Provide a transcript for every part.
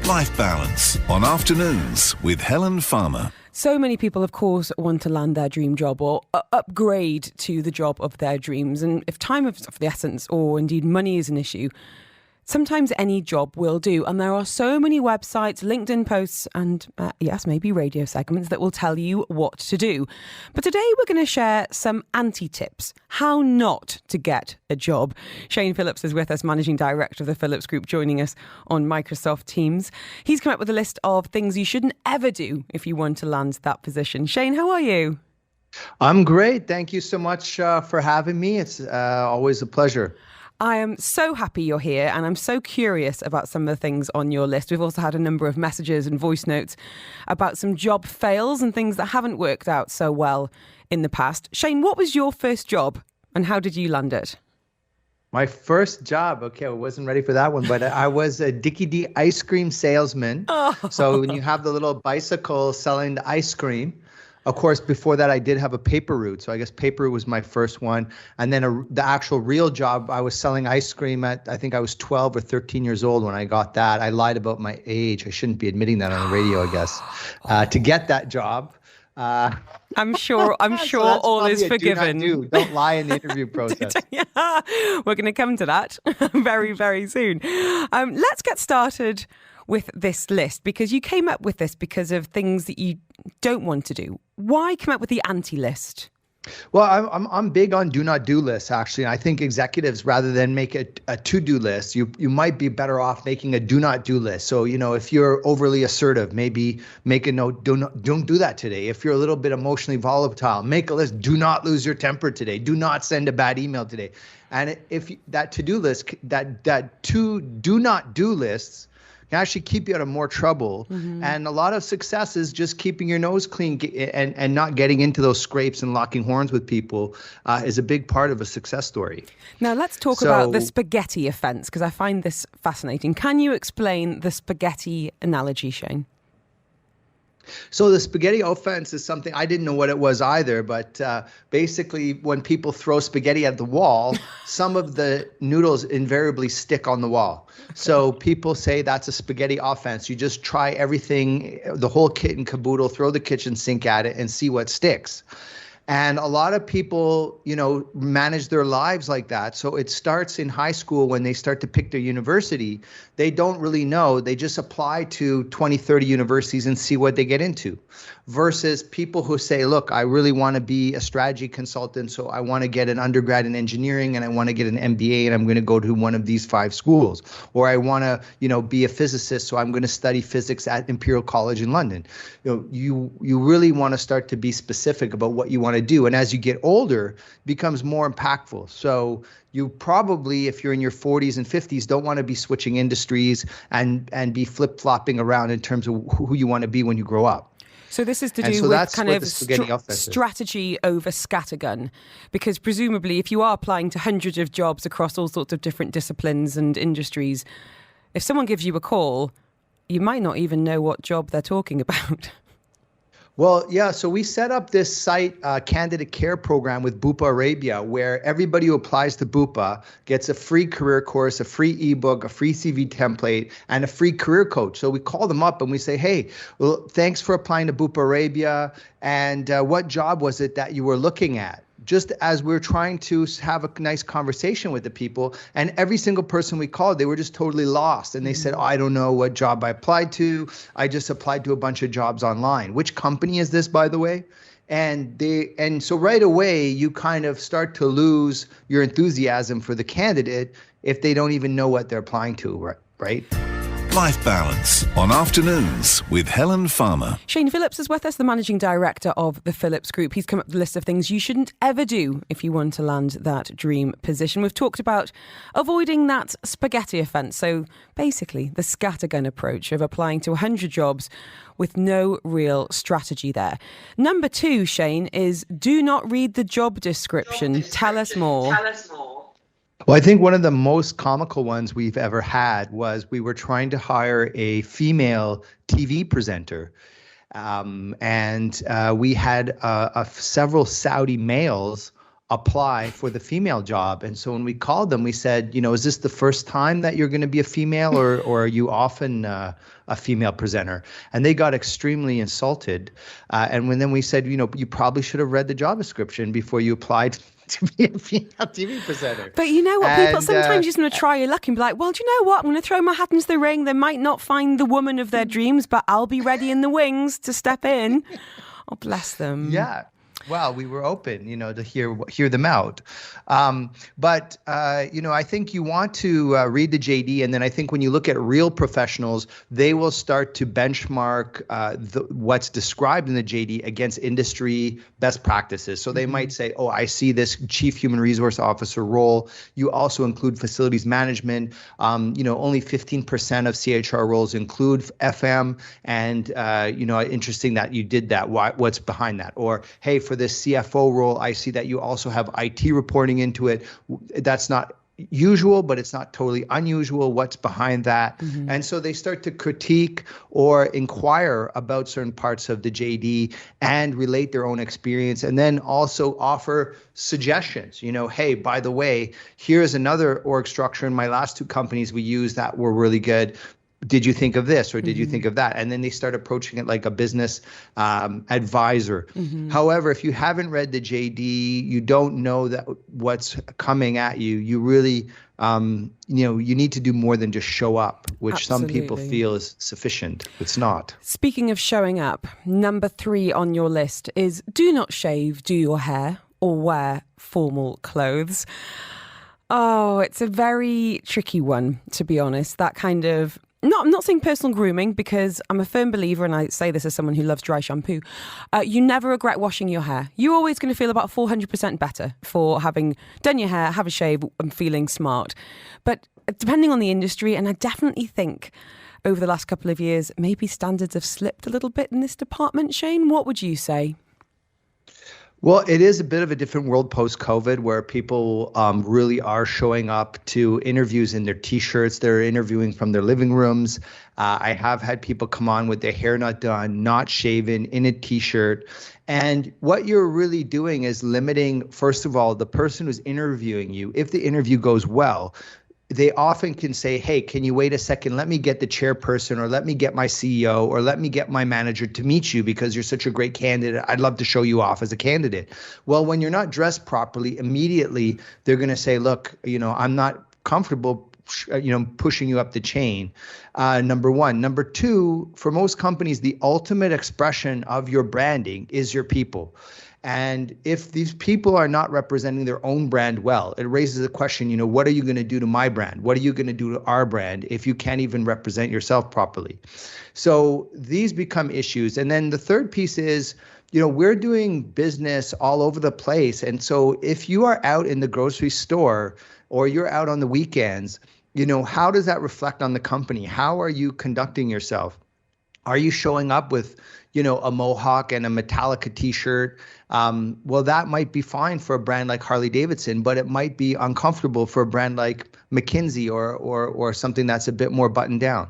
Life Balance on Afternoons with Helen Farmer. So many people, of course, want to land their dream job or upgrade to the job of their dreams. And if time is of the essence, or indeed money is an issue, sometimes any job will do. And there are so many websites, LinkedIn posts and, yes, maybe radio segments that will tell you what to do. But today we're going to share some anti-tips, how not to get a job. Shane Phillips is with us, Managing Director of the Phillips Group, joining us on Microsoft Teams. He's come up with a list of things you shouldn't ever do if you want to land that position. Shane, how are you? I'm great. Thank you so much for having me. It's always a pleasure. I am so happy you're here, and I'm so curious about some of the things on your list. We've also had a number of messages and voice notes about some job fails and things that haven't worked out so well in the past. Shane, what was your first job and how did you land it? My first job, okay, I wasn't ready for that one, but I was a Dickie D ice cream salesman. Oh. So when you have the little bicycle selling the ice cream, of course, before that, I did have a paper route. So I guess paper route was my first one. And then the actual real job, I was selling ice cream at, I think I was 12 or 13 years old when I got that. I lied about my age. I shouldn't be admitting that on the radio, I guess, to get that job. I'm sure so all is forgiven. Don't lie in the interview process. Yeah, we're going to come to that very, very soon. Let's get started with this list, because you came up with this because of things that you don't want to do. Why come up with the anti-list? Well, I'm big on do not do lists, actually. And I think executives, rather than make a to-do list, you might be better off making a do not do list. So, if you're overly assertive, maybe make a note, don't do that today. If you're a little bit emotionally volatile, make a list, do not lose your temper today. Do not send a bad email today. And if that to-do list, that two do not do lists can actually keep you out of more trouble. Mm-hmm. And a lot of success is just keeping your nose clean and not getting into those scrapes and locking horns with people is a big part of a success story. Now, let's talk about the spaghetti offence, because I find this fascinating. Can you explain the spaghetti analogy, Shane? So the spaghetti offense is something I didn't know what it was either, but basically when people throw spaghetti at the wall, some of the noodles invariably stick on the wall. Okay. So people say that's a spaghetti offense. You just try everything, the whole kit and caboodle, throw the kitchen sink at it and see what sticks. And a lot of people, manage their lives like that. So it starts in high school when they start to pick their university. They don't really know. They just apply to 20, 30 universities and see what they get into. Versus people who say, look, I really want to be a strategy consultant. So I want to get an undergrad in engineering and I want to get an MBA and I'm going to go to one of these 5 schools. Or I want to, be a physicist. So I'm going to study physics at Imperial College in London. You really want to start to be specific about what you want to do. And as you get older, it becomes more impactful. So you probably, if you're in your 40s and 50s, don't want to be switching industries and be flip-flopping around in terms of who you want to be when you grow up. So this is to do with kind of strategy over scattergun, because presumably if you are applying to hundreds of jobs across all sorts of different disciplines and industries, if someone gives you a call, you might not even know what job they're talking about. Well, yeah, so we set up this site candidate care program with Bupa Arabia, where everybody who applies to Bupa gets a free career course, a free ebook, a free CV template, and a free career coach. So we call them up and we say, hey, well, thanks for applying to Bupa Arabia. And what job was it that you were looking at? Just as we're trying to have a nice conversation with the people, and every single person we called, they were just totally lost. And they said, I don't know what job I applied to. I just applied to a bunch of jobs online. Which company is this, by the way? And so right away, you kind of start to lose your enthusiasm for the candidate if they don't even know what they're applying to, right? Life Balance on Afternoons with Helen Farmer. Shane Phillips is with us, the Managing Director of the Phillips Group. He's come up with a list of things you shouldn't ever do if you want to land that dream position. We've talked about avoiding that spaghetti offence. So basically the scattergun approach of applying to 100 jobs with no real strategy there. Number 2, Shane, is do not read the job description. Tell us more. Well, I think one of the most comical ones we've ever had was we were trying to hire a female TV presenter. And we had several Saudi males apply for the female job. And so when we called them, we said, is this the first time that you're going to be a female, or are you often a female presenter? And they got extremely insulted. And then we said, you probably should have read the job description before you applied to be a female TV presenter. But you know what, people sometimes just want to try your luck and be like, well, do you know what? I'm going to throw my hat into the ring. They might not find the woman of their dreams, but I'll be ready in the wings to step in. Oh, bless them. Yeah. Well, we were open, to hear them out. But I think you want to read the JD. And then I think when you look at real professionals, they will start to benchmark what's described in the JD against industry best practices. So they might say, oh, I see this chief human resource officer role. You also include facilities management. Only 15% of CHR roles include FM. And, interesting that you did that. What's behind that? Or, hey, for this CFO role, I see that you also have IT reporting into it. That's not usual, but it's not totally unusual. What's behind that? Mm-hmm. And so they start to critique or inquire about certain parts of the JD and relate their own experience, and then also offer suggestions. Hey, by the way, here's another org structure in my last 2 companies we used that were really good. Did you think of this, or did you think of that? And then they start approaching it like a business advisor. Mm-hmm. However, if you haven't read the JD, you don't know that what's coming at you. You really, you need to do more than just show up, which Absolutely. Some people feel is sufficient. It's not. Speaking of showing up, number 3 on your list is do not shave, do your hair, or wear formal clothes. Oh, it's a very tricky one, to be honest. That kind of... No, I'm not saying personal grooming, because I'm a firm believer, and I say this as someone who loves dry shampoo. You never regret washing your hair. You're always going to feel about 400% better for having done your hair, have a shave, and feeling smart. But depending on the industry, and I definitely think over the last couple of years, maybe standards have slipped a little bit in this department. Shane, what would you say? Well, it is a bit of a different world post-COVID, where people really are showing up to interviews in their T-shirts. They're interviewing from their living rooms. I have had people come on with their hair not done, not shaven, in a T-shirt. And what you're really doing is limiting, first of all, the person who's interviewing you. If the interview goes well, they often can say, hey, can you wait a second? Let me get the chairperson, or let me get my CEO, or let me get my manager to meet you because you're such a great candidate. I'd love to show you off as a candidate. Well, when you're not dressed properly, immediately they're going to say, look, I'm not comfortable, pushing you up the chain. Number 1. Number 2, for most companies, the ultimate expression of your branding is your people. And if these people are not representing their own brand well, it raises a question, what are you going to do to my brand? What are you going to do to our brand if you can't even represent yourself properly? So these become issues. And then the third piece is, we're doing business all over the place. And so if you are out in the grocery store, or you're out on the weekends, how does that reflect on the company? How are you conducting yourself? Are you showing up with, a mohawk and a Metallica T-shirt? Well, that might be fine for a brand like Harley Davidson, but it might be uncomfortable for a brand like McKinsey or something that's a bit more buttoned down.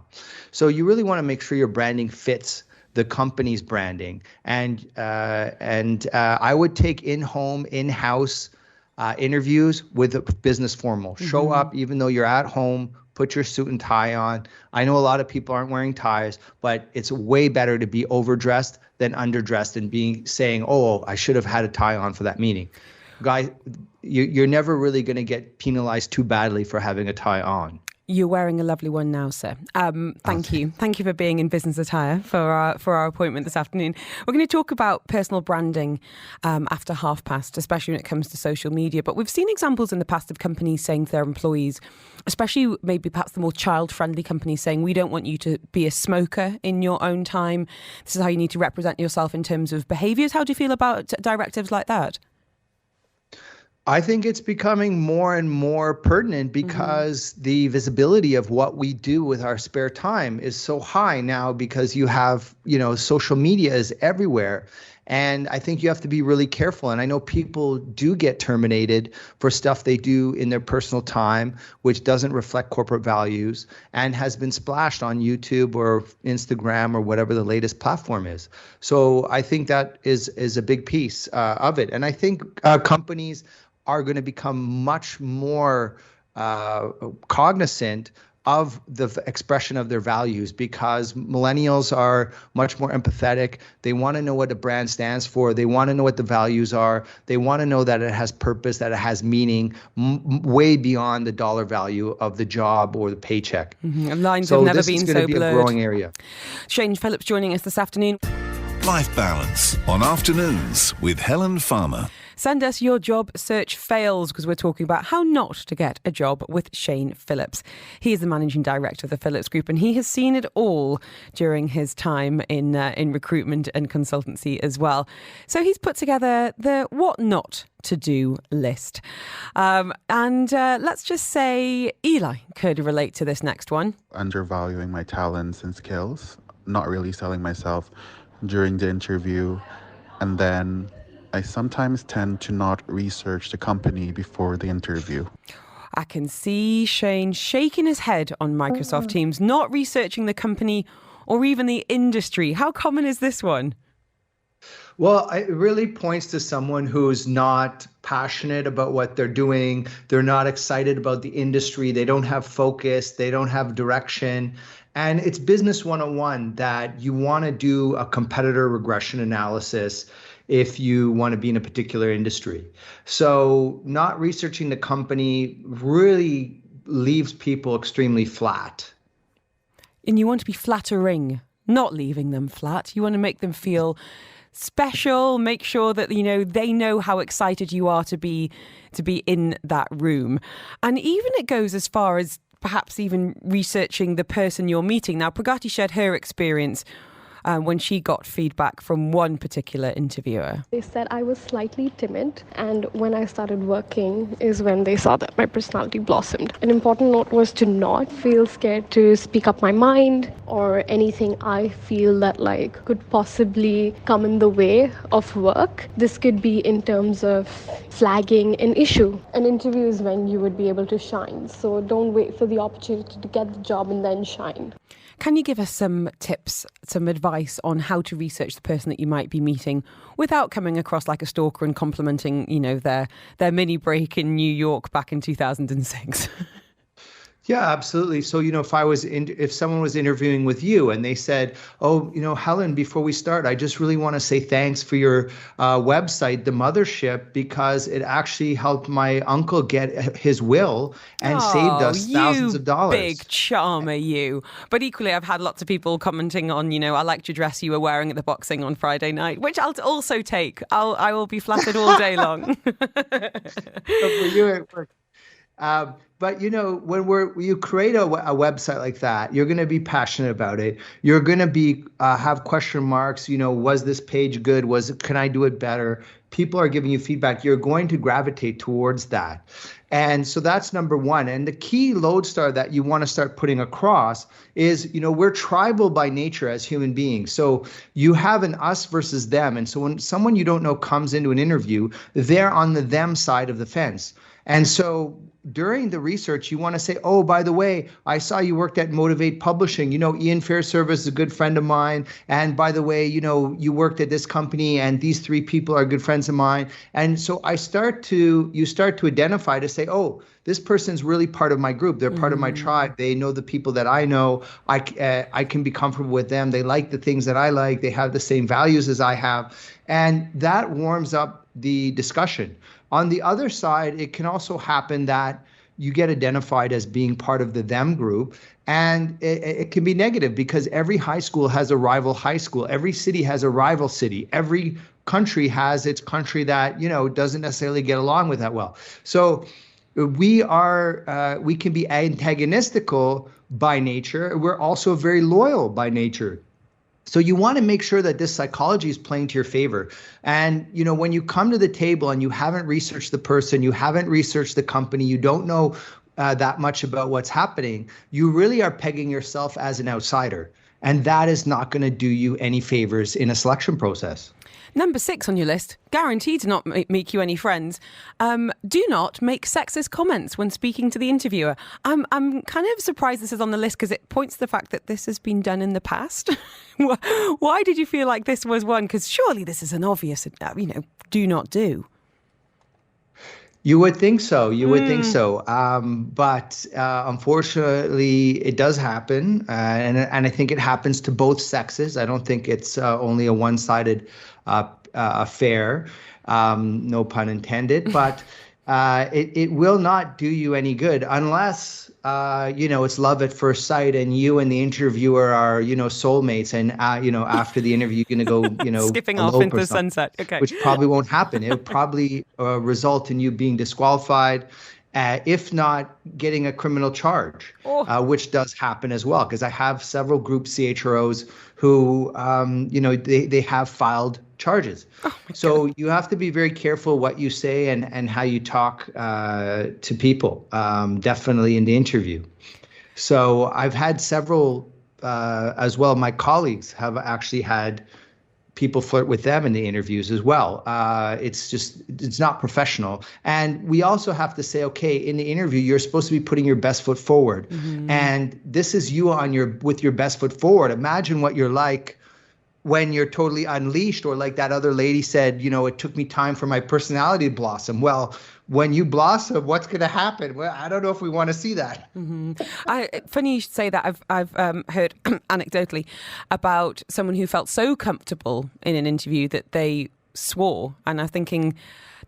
So you really want to make sure your branding fits the company's branding. And I would take in-house interviews with a business formal. Mm-hmm. Show up even though you're at home. Put your suit and tie on. I know a lot of people aren't wearing ties, but it's way better to be overdressed than underdressed and saying, oh, I should have had a tie on for that meeting. Guy, you're never really going to get penalized too badly for having a tie on. You're wearing a lovely one now, sir. Thank you. Thank you for being in business attire for our appointment this afternoon. We're going to talk about personal branding after past, especially when it comes to social media. But we've seen examples in the past of companies saying to their employees, especially maybe perhaps the more child-friendly companies, saying, we don't want you to be a smoker in your own time. This is how you need to represent yourself in terms of behaviours. How do you feel about directives like that? I think it's becoming more and more pertinent because the visibility of what we do with our spare time is so high now, because you have, social media is everywhere. And I think you have to be really careful. And I know people do get terminated for stuff they do in their personal time, which doesn't reflect corporate values and has been splashed on YouTube or Instagram or whatever the latest platform is. So I think that is a big piece of it. And I think companies are going to become much more cognizant of the expression of their values, because millennials are much more empathetic. They want to know what a brand stands for. They want to know what the values are. They want to know that it has purpose, that it has meaning, way beyond the dollar value of the job or the paycheck. Mm-hmm. Lines have never been so blurred. So this is going to be a growing area. Shane Phillips joining us this afternoon. Life Balance on Afternoons with Helen Farmer. Send us your job search fails, because we're talking about how not to get a job with Shane Phillips. He is the managing director of the Phillips Group, and he has seen it all during his time in recruitment and consultancy as well. So he's put together the what not to do list. And let's just say Eli could relate to this next one. Undervaluing my talents and skills, not really selling myself during the interview, and then I sometimes tend to not research the company before the interview. I can see Shane shaking his head on Microsoft Teams, not researching the company or even the industry. How common is this one? Well, it really points to someone who's not passionate about what they're doing. They're not excited about the industry. They don't have focus. They don't have direction. And it's business 101 that you want to do a competitor regression analysis if you want to be in a particular industry. So not researching the company really leaves people extremely flat. And you want to be flattering, not leaving them flat. You want to make them feel special, make sure that, you know, they know how excited you are to be in that room. And even it goes as far as perhaps even researching the person you're meeting. Now, Pragati shared her experience when she got feedback from one particular interviewer. They said I was slightly timid, and when I started working is when they saw that my personality blossomed. An important note was to not feel scared to speak up my mind or anything I feel that could possibly come in the way of work. This could be in terms of flagging an issue. An interview is when you would be able to shine, so don't wait for the opportunity to get the job and then shine. Can you give us some tips, some advice on how to research the person that you might be meeting without coming across like a stalker and complimenting, you know, their mini break in New York back in 2006? Yeah, absolutely. So, you know, if someone was interviewing with you and they said, oh, you know, Helen, before we start, I just really want to say thanks for your website, The Mothership, because it actually helped my uncle get his will and saved us thousands of dollars. Big charmer, you. But equally, I've had lots of people commenting on, you know, I liked your dress you were wearing at the boxing on Friday night, which I'll also take. I will be flattered all day long. For you, it worked. But, you know, when you create a website like that, you're going to be passionate about it. You're going to be have question marks. You know, was this page good? Can I do it better? People are giving you feedback. You're going to gravitate towards that. And so that's number one. And the key lodestar that you want to start putting across is, you know, we're tribal by nature as human beings. So you have an us versus them. And so when someone you don't know comes into an interview, they're on the them side of the fence. And so during the research, you want to say, oh, by the way, I saw you worked at Motivate Publishing. You know, Ian Fairservice is a good friend of mine. And by the way, you know, you worked at this company and these three people are good friends of mine. And so you start to identify to say, oh, this person's really part of my group. They're part of my tribe. They know the people that I know. I can be comfortable with them. They like the things that I like. They have the same values as I have. And that warms up the discussion. On the other side, it can also happen that you get identified as being part of the them group, and it can be negative because every high school has a rival high school. Every city has a rival city. Every country has its country that, you know, doesn't necessarily get along with that well. So we can be antagonistical by nature. We're also very loyal by nature. So you want to make sure that this psychology is playing to your favor. And, you know, when you come to the table and you haven't researched the person, you haven't researched the company, you don't know that much about what's happening, you really are pegging yourself as an outsider. And that is not going to do you any favors in a selection process. Number 6 on your list, guaranteed to not make you any friends. Do not make sexist comments when speaking to the interviewer. I'm kind of surprised this is on the list because it points to the fact that this has been done in the past. Why did you feel like this was one? Because surely this is an obvious, do not do. You would think so. But unfortunately, it does happen. And I think it happens to both sexes. I don't think it's only a one-sided affair, no pun intended. But it will not do you any good unless, it's love at first sight and you and the interviewer are, soulmates. And, after the interview, you're going to go, skipping off into the sunset. Okay. Which probably won't happen. It would probably result in you being disqualified, if not getting a criminal charge, which does happen as well. Because I have several group CHROs who, they have filed charges. So you have to be very careful what you say and how you talk to people, definitely in the interview. So I've had several as well. My colleagues have actually had people flirt with them in the interviews as well. It's not professional. And we also have to say, okay, in the interview, you're supposed to be putting your best foot forward. Mm-hmm. And this is you with your best foot forward. Imagine what you're like when you're totally unleashed, or like that other lady said, it took me time for my personality to blossom. Well, when you blossom, what's going to happen? Well, I don't know if we want to see that. Mm-hmm. Funny you should say that. I've heard anecdotally about someone who felt so comfortable in an interview that they swore. And I'm thinking,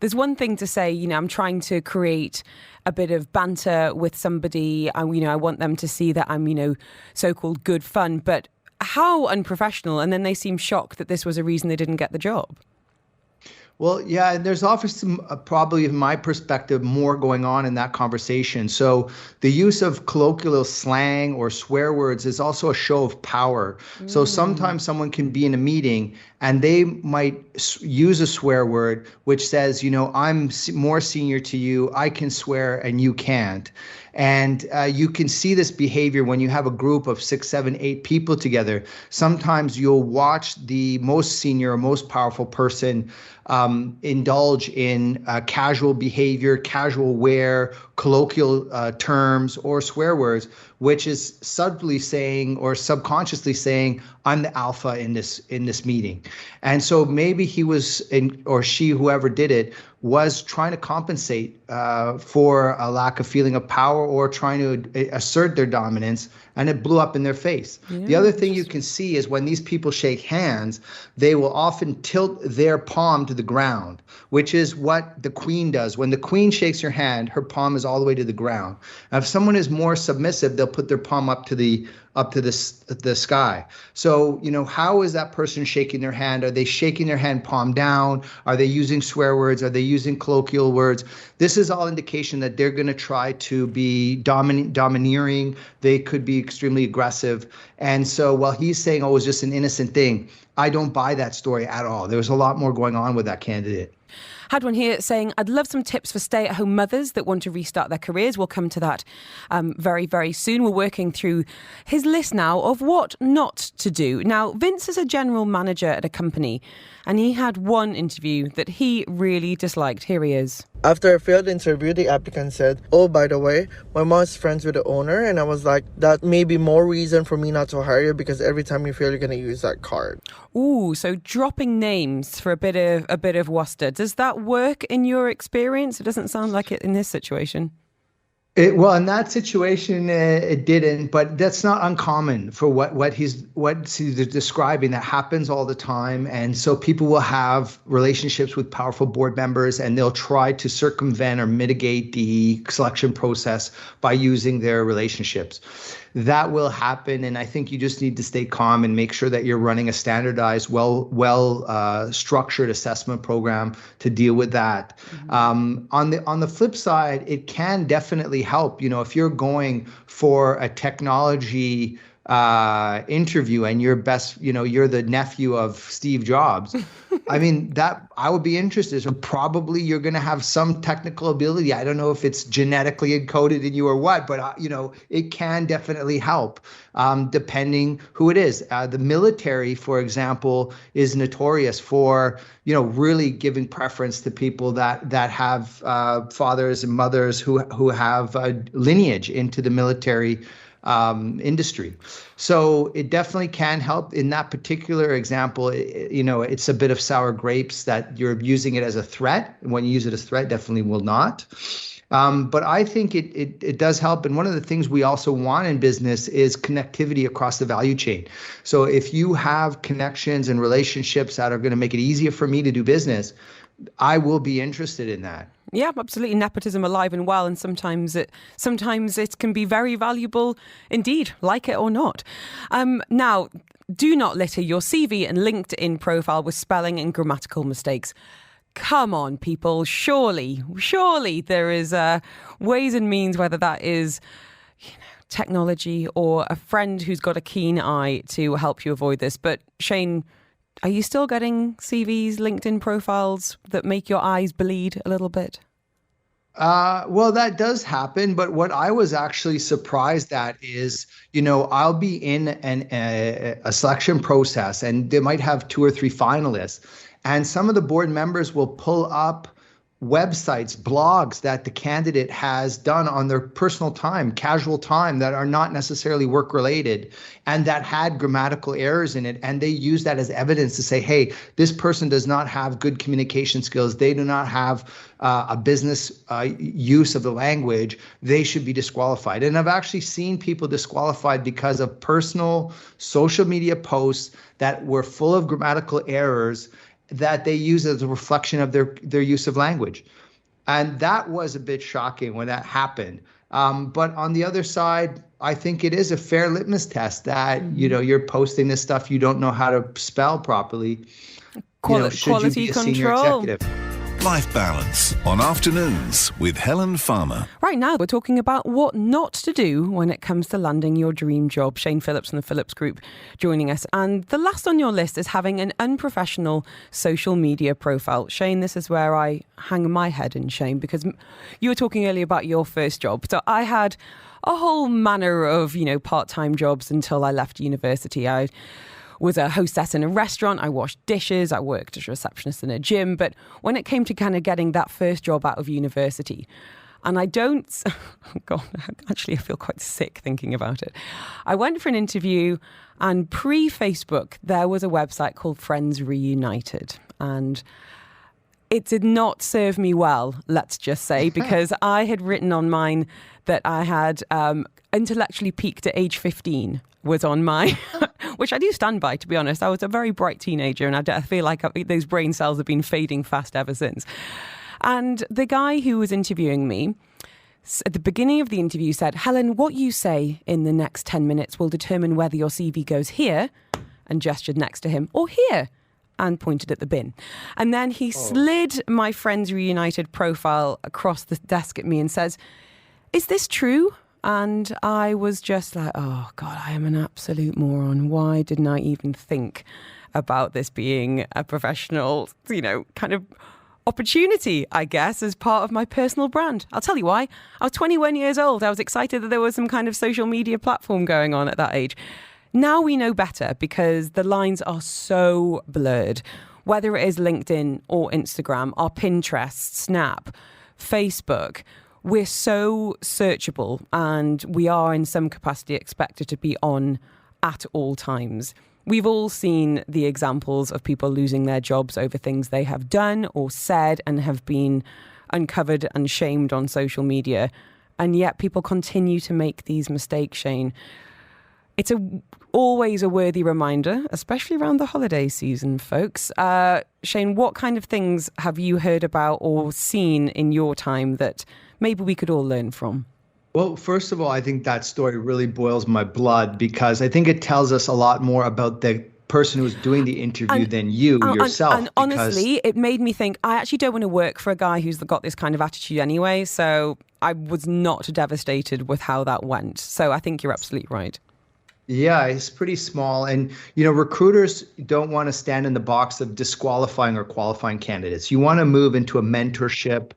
there's one thing to say, I'm trying to create a bit of banter with somebody. I want them to see that I'm, so-called good fun. But how unprofessional. And then they seem shocked that this was a reason they didn't get the job. Well, yeah, and there's obviously probably, in my perspective, more going on in that conversation. So the use of colloquial slang or swear words is also a show of power. So sometimes someone can be in a meeting and they might use a swear word which says, I'm more senior to you, I can swear and you can't. And you can see this behavior when you have a group of 6, 7, 8 people together. Sometimes you'll watch the most senior or most powerful person indulge in casual behavior, casual wear, colloquial terms, or swear words, which is subtly saying or subconsciously saying, I'm the alpha in this meeting. And so maybe he was, or she, whoever did it, was trying to compensate for a lack of feeling of power or trying to assert their dominance, and it blew up in their face. Yeah. The other thing you can see is when these people shake hands, they will often tilt their palm to the ground, which is what the queen does. When the queen shakes your hand, her palm is all the way to the ground. Now, if someone is more submissive, they'll put their palm up to the sky. So, how is that person shaking their hand? Are they shaking their hand palm down? Are they using swear words? Are they using colloquial words? This is all indication that they're going to try to be domineering. They could be extremely aggressive. And so while he's saying, it was just an innocent thing, I don't buy that story at all. There was a lot more going on with that candidate. Had one here saying, I'd love some tips for stay-at-home mothers that want to restart their careers. We'll come to that very, very soon. We're working through his list now of what not to do. Now, Vince is a general manager at a company, and he had one interview that he really disliked. Here he is. After a failed interview, the applicant said, oh, by the way, my mom's friends with the owner. And I was like, that may be more reason for me not to hire you, because every time you fail, you're going to use that card. Ooh, so dropping names for a bit of Worcester. Does that work in your experience? It doesn't sound like it in this situation. Well, in that situation, it didn't, but that's not uncommon for what he's describing. That happens all the time. And so people will have relationships with powerful board members, and they'll try to circumvent or mitigate the selection process by using their relationships. That will happen, and I think you just need to stay calm and make sure that you're running a standardized, well structured assessment program to deal with that. Mm-hmm. On the flip side, it can definitely help. If you're going for a technology interview and you're the nephew of Steve Jobs, I mean, that I would be interested. So probably you're going to have some technical ability. I don't know if it's genetically encoded in you or what, but it can definitely help, depending who it is. The military, for example, is notorious for really giving preference to people that have fathers and mothers who have lineage into the military industry. So it definitely can help. In that particular example, it's a bit of sour grapes that you're using it as a threat. When you use it as a threat, definitely will not. But I think it does help. And one of the things we also want in business is connectivity across the value chain. So if you have connections and relationships that are going to make it easier for me to do business, I will be interested in that. Yeah, absolutely. Nepotism alive and well. And sometimes it can be very valuable indeed, like it or not. Now, do not litter your CV and LinkedIn profile with spelling and grammatical mistakes. Come on, people. Surely there is ways and means, whether that is technology or a friend who's got a keen eye to help you avoid this. But Shane, are you still getting CVs, LinkedIn profiles that make your eyes bleed a little bit? Well, that does happen. But what I was actually surprised at is, I'll be in a selection process and they might have 2 or 3 finalists. And some of the board members will pull up websites, blogs that the candidate has done on their personal time, casual time, that are not necessarily work related and that had grammatical errors in it. And they use that as evidence to say, hey, this person does not have good communication skills. They do not have a business use of the language. They should be disqualified. And I've actually seen people disqualified because of personal social media posts that were full of grammatical errors that they use as a reflection of their use of language. And that was a bit shocking when that happened. But on the other side, I think it is a fair litmus test that, you're posting this stuff you don't know how to spell properly. Should you be a senior executive? Life Balance on Afternoons with Helen Farmer. Right now, we're talking about what not to do when it comes to landing your dream job. Shane Phillips from the Phillips Group joining us. And the last on your list is having an unprofessional social media profile. Shane, this is where I hang my head in shame, because you were talking earlier about your first job. So I had a whole manner of, part-time jobs until I left university. I was a hostess in a restaurant. I washed dishes. I worked as a receptionist in a gym. But when it came to kind of getting that first job out of university, and I feel quite sick thinking about it. I went for an interview, and pre-Facebook, there was a website called Friends Reunited. And it did not serve me well, let's just say, because I had written on mine that I had intellectually peaked at age 15 was on my, which I do stand by, to be honest. I was a very bright teenager, and I feel like those brain cells have been fading fast ever since. And the guy who was interviewing me, at the beginning of the interview, said, Helen, what you say in the next 10 minutes will determine whether your CV goes here, and gestured next to him, or here, and pointed at the bin. And then he slid my Friends Reunited profile across the desk at me and says, is this true? And I was just like, oh God, I am an absolute moron. Why didn't I even think about this being a professional, kind of opportunity, I guess, as part of my personal brand? I'll tell you why. I was 21 years old. I was excited that there was some kind of social media platform going on at that age. Now we know better, because the lines are so blurred. Whether it is LinkedIn or Instagram, or Pinterest, Snap, Facebook, we're so searchable, and we are in some capacity expected to be on at all times. We've all seen the examples of people losing their jobs over things they have done or said and have been uncovered and shamed on social media. And yet people continue to make these mistakes, Shane. It's always a worthy reminder, especially around the holiday season, folks. Shane, what kind of things have you heard about or seen in your time that maybe we could all learn from? Well, first of all, I think that story really boils my blood, because I think it tells us a lot more about the person who was doing the interview than you yourself. And honestly, it made me think, I actually don't want to work for a guy who's got this kind of attitude anyway. So I was not devastated with how that went. So I think you're absolutely right. Yeah, it's pretty small. And, recruiters don't want to stand in the box of disqualifying or qualifying candidates. You want to move into a mentorship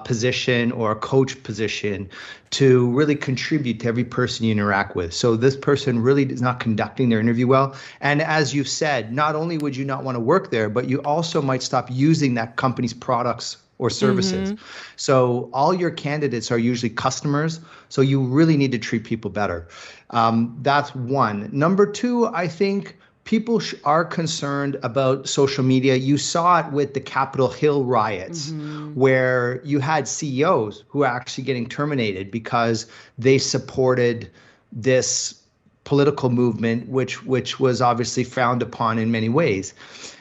position or a coach position to really contribute to every person you interact with. So this person really is not conducting their interview well. And as you've said, not only would you not want to work there, but you also might stop using that company's products or services. So all your candidates are usually customers. So you really need to treat people better. That's one. Number two, I think people are concerned about social media. You saw it with the Capitol Hill riots, where you had CEOs who are actually getting terminated because they supported this political movement, which was obviously frowned upon in many ways.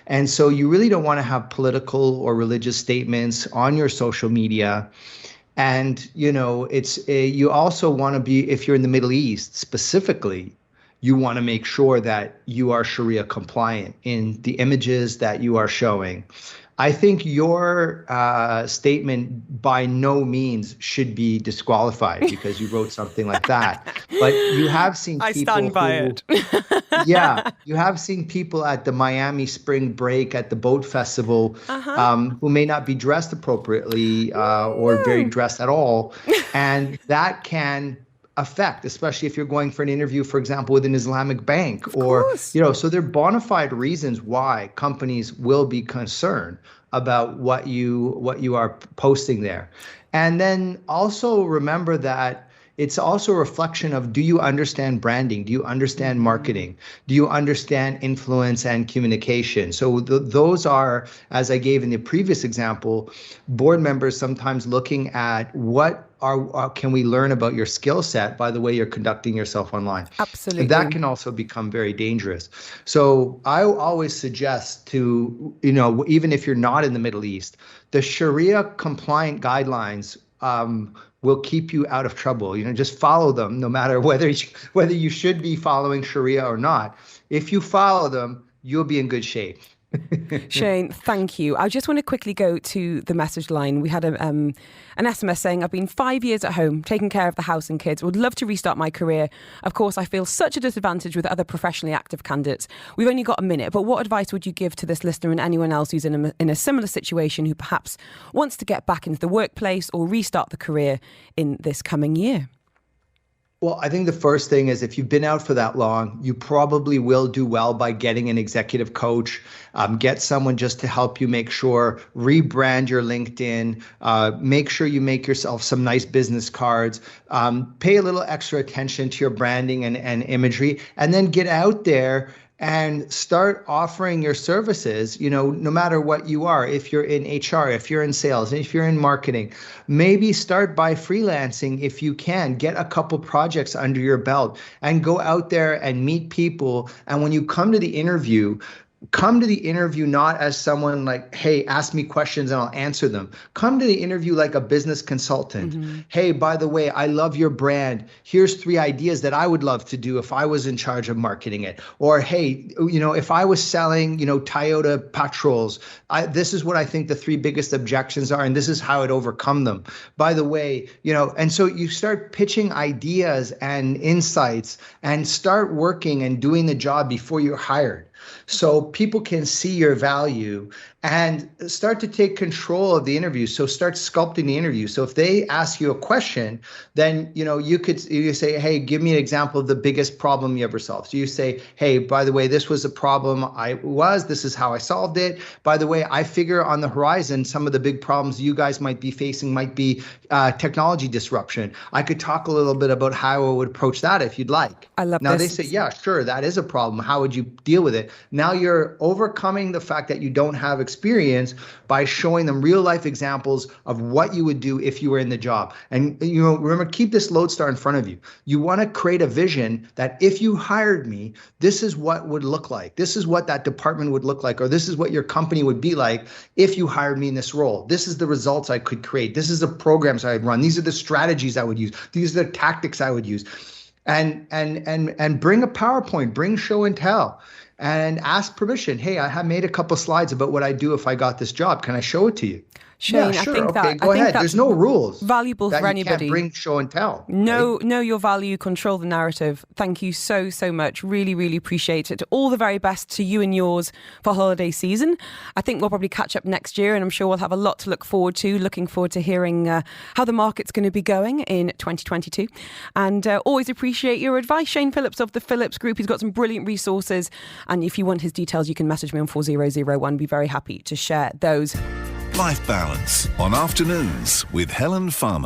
And so you really don't want to have political or religious statements on your social media. And, you also want to be, if you're in the Middle East specifically, you want to make sure that you are Sharia compliant in the images that you are showing. I think your statement by no means should be disqualified because you wrote something like that. But you have seen people I stand by it. Yeah, you have seen people at the Miami Spring Break, at the boat festival, who may not be dressed appropriately or very dressed at all. And that can affect, especially if you're going for an interview, for example, with an Islamic bank, or, so there are bona fide reasons why companies will be concerned about what you are posting there. And then also remember that it's also a reflection of, do you understand branding? Do you understand marketing? Do you understand influence and communication? So those are, as I gave in the previous example, board members sometimes looking at what can we learn about your skill set by the way you're conducting yourself online. Absolutely. And that can also become very dangerous. So I always suggest to, even if you're not in the Middle East, the Sharia compliant guidelines will keep you out of trouble. Just follow them, no matter whether you should be following Sharia or not. If you follow them, you'll be in good shape. Shane, thank you. I just want to quickly go to the message line. We had an SMS saying, I've been 5 years at home, taking care of the house and kids. Would love to restart my career. Of course, I feel such a disadvantage with other professionally active candidates. We've only got a minute, but what advice would you give to this listener and anyone else who's in a similar situation who perhaps wants to get back into the workplace or restart the career in this coming year? Well, I think the first thing is, if you've been out for that long, you probably will do well by getting an executive coach, get someone just to help you make sure, rebrand your LinkedIn, make sure you make yourself some nice business cards, pay a little extra attention to your branding and imagery, and then get out there and start offering your services, no matter what you are. If you're in HR, if you're in sales, if you're in marketing, maybe start by freelancing if you can. Get a couple projects under your belt and go out there and meet people. And when you come to the interview not as someone like, hey, ask me questions and I'll answer them. Come to the interview like a business consultant. Hey, by the way, I love your brand. Here's 3 ideas that I would love to do if I was in charge of marketing it. Or, hey, if I was selling, Toyota patrols, this is what I think the 3 biggest objections are, and this is how I'd overcome them. By the way, and so you start pitching ideas and insights and start working and doing the job before you're hired. So people can see your value and start to take control of the interview. So start sculpting the interview. So if they ask you a question, then, you say, hey, give me an example of the biggest problem you ever solved. So you say, hey, by the way, this was a problem this is how I solved it. By the way, I figure on the horizon, some of the big problems you guys might be facing might be technology disruption. I could talk a little bit about how I would approach that if you'd like. I love now this. They say, yeah, sure, that is a problem. How would you deal with it? Now you're overcoming the fact that you don't have experience by showing them real life examples of what you would do if you were in the job. And remember, keep this lodestar in front of you. You want to create a vision that if you hired me, this is what would look like. This is what that department would look like, or this is what your company would be like if you hired me in this role. This is the results I could create. This is the programs I'd run. These are the strategies I would use. These are the tactics I would use. And bring a PowerPoint, bring show and tell. and ask permission. Hey, I have made a couple slides about what I do if I got this job. Can I show it to you? Shane, yeah, sure. I think okay, that go ahead. There's no rules. Valuable that for you anybody. Can't bring show and tell. Know your value, control the narrative. Thank you so much. Really, really appreciate it. All the very best to you and yours for holiday season. I think we'll probably catch up next year, and I'm sure we'll have a lot to look forward to. Looking forward to hearing how the market's going to be going in 2022. And always appreciate your advice. Shane Phillips of the Phillips Group. He's got some brilliant resources. And if you want his details, you can message me on 4001. Be very happy to share those. Life Balance on Afternoons with Helen Farmer.